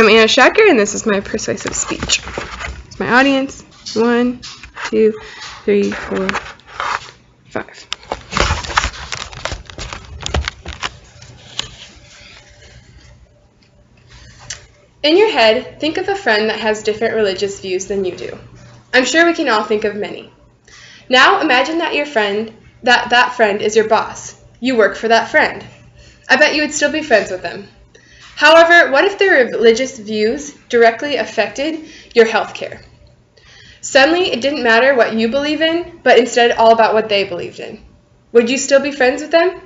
I'm Anna Shacker, and this is my persuasive speech. It's my audience. 1, 2, 3, 4, 5. In your head, think of a friend that has different religious views than you do. I'm sure we can all think of many. Now imagine that that friend is your boss. You work for that friend. I bet you would still be friends with them. However, what if their religious views directly affected your health care? Suddenly, it didn't matter what you believe in, but instead all about what they believed in. Would you still be friends with them?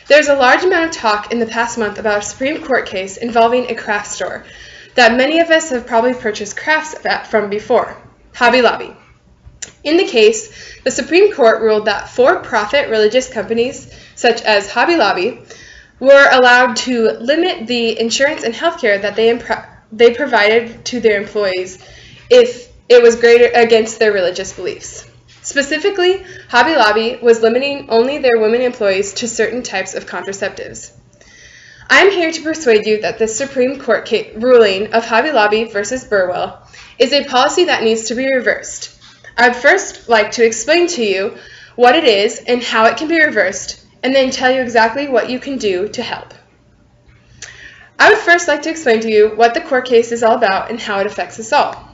There's a large amount of talk in the past month about a Supreme Court case involving a craft store that many of us have probably purchased crafts from before, Hobby Lobby. In the case, the Supreme Court ruled that for-profit religious companies, such as Hobby Lobby, were allowed to limit the insurance and health care that they provided to their employees if it was greater against their religious beliefs. Specifically, Hobby Lobby was limiting only their women employees to certain types of contraceptives. I am here to persuade you that this Supreme Court ruling of Hobby Lobby versus Burwell is a policy that needs to be reversed. I'd first like to explain to you what it is and how it can be reversed, and then tell you exactly what you can do to help. I would first like to explain to you what the court case is all about and how it affects us all.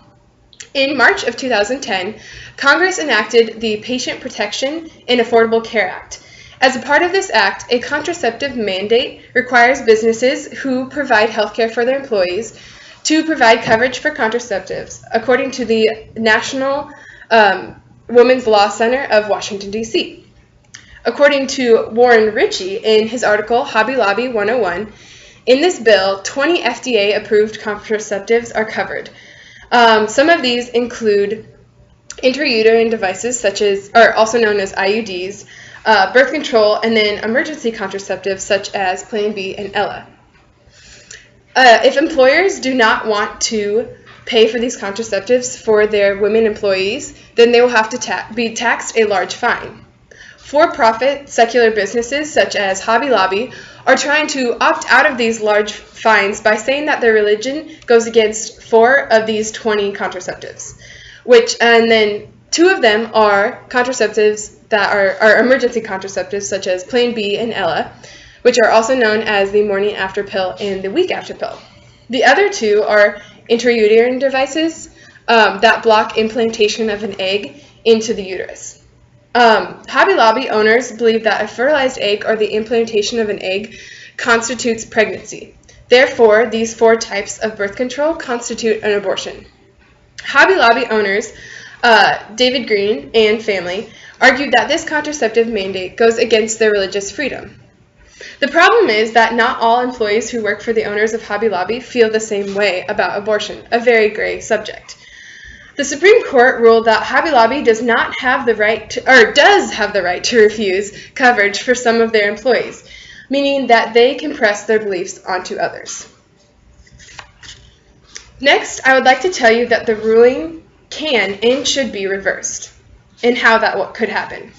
In March of 2010, Congress enacted the Patient Protection and Affordable Care Act. As a part of this act, a contraceptive mandate requires businesses who provide health care for their employees to provide coverage for contraceptives, according to the National Women's Law Center of Washington, D.C. According to Warren Ritchie in his article, Hobby Lobby 101, in this bill, 20 FDA-approved contraceptives are covered. Some of these include intrauterine devices, also known as IUDs, birth control, and then emergency contraceptives such as Plan B and Ella. If employers do not want to pay for these contraceptives for their women employees, then they will have to be taxed a large fine. For-profit secular businesses such as Hobby Lobby are trying to opt out of these large fines by saying that their religion goes against 4 of these 20 contraceptives, and then 2 of them are contraceptives that are emergency contraceptives such as Plan B and Ella, which are also known as the morning after pill and the week after pill. The other 2 are intrauterine devices that block implantation of an egg into the uterus. Hobby Lobby owners believe that a fertilized egg or the implantation of an egg constitutes pregnancy. Therefore, these 4 types of birth control constitute an abortion. Hobby Lobby owners, David Green and family, argued that this contraceptive mandate goes against their religious freedom. The problem is that not all employees who work for the owners of Hobby Lobby feel the same way about abortion, a very gray subject. The Supreme Court ruled that Hobby Lobby does have the right to refuse coverage for some of their employees, meaning that they can press their beliefs onto others. Next, I would like to tell you that the ruling can and should be reversed, and how that could happen.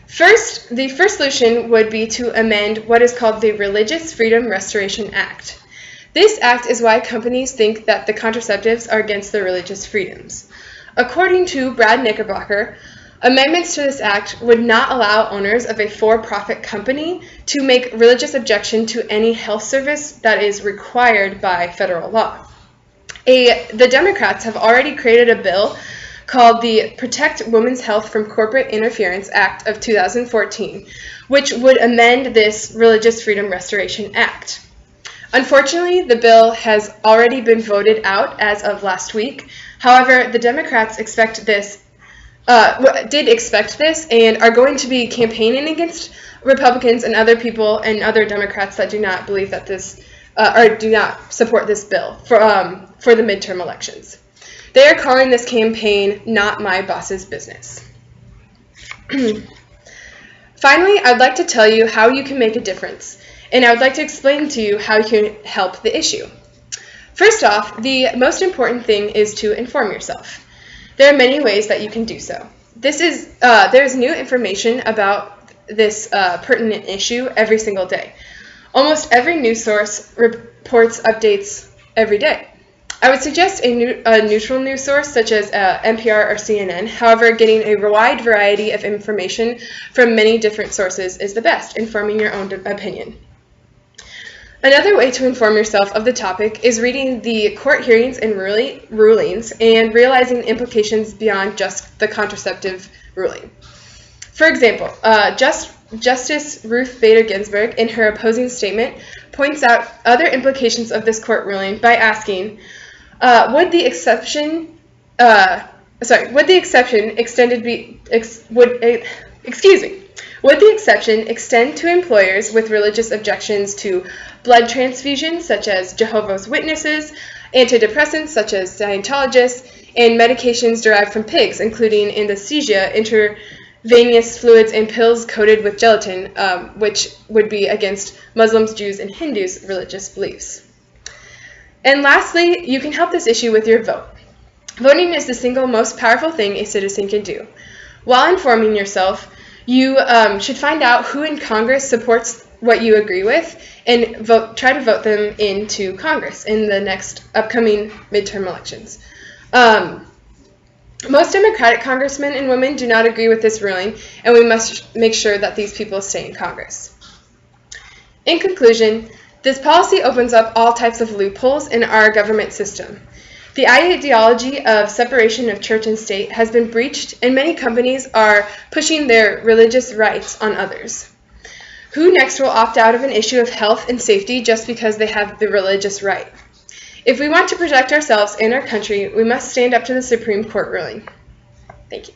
First, the first solution would be to amend what is called the Religious Freedom Restoration Act. This act is why companies think that the contraceptives are against their religious freedoms. According to Brad Knickerbocker, amendments to this act would not allow owners of a for-profit company to make religious objection to any health service that is required by federal law. The Democrats have already created a bill called the Protect Women's Health from Corporate Interference Act of 2014, which would amend this Religious Freedom Restoration Act. Unfortunately, the bill has already been voted out as of last week. However, the Democrats did expect this and are going to be campaigning against Republicans and other people and other Democrats that do not believe that or do not support this bill for the midterm elections. They are calling this campaign "Not My Boss's Business." Finally, I'd like to tell you how you can make a difference, and I would like to explain to you how you can help the issue. First off, the most important thing is to inform yourself. There are many ways that you can do so. There's new information about this pertinent issue every single day. Almost every news source reports updates every day. I would suggest a neutral news source such as NPR or CNN. However, getting a wide variety of information from many different sources is the best in forming your own opinion. Another way to inform yourself of the topic is reading the court hearings and rulings and realizing implications beyond just the contraceptive ruling. For example, Justice Ruth Bader Ginsburg, in her opposing statement, points out other implications of this court ruling by asking, would the exception extend to employers with religious objections to blood transfusions, such as Jehovah's Witnesses, antidepressants, such as Scientologists, and medications derived from pigs, including anesthesia, intravenous fluids, and pills coated with gelatin, which would be against Muslims, Jews, and Hindus' religious beliefs. And lastly, you can help this issue with your vote. Voting is the single most powerful thing a citizen can do. While informing yourself, you should find out who in Congress supports what you agree with and try to vote them into Congress in the next upcoming midterm elections. Most Democratic congressmen and women do not agree with this ruling, and we must make sure that these people stay in Congress. In conclusion, this policy opens up all types of loopholes in our government system. The ideology of separation of church and state has been breached, and many companies are pushing their religious rights on others. Who next will opt out of an issue of health and safety just because they have the religious right? If we want to protect ourselves and our country, we must stand up to the Supreme Court ruling. Thank you.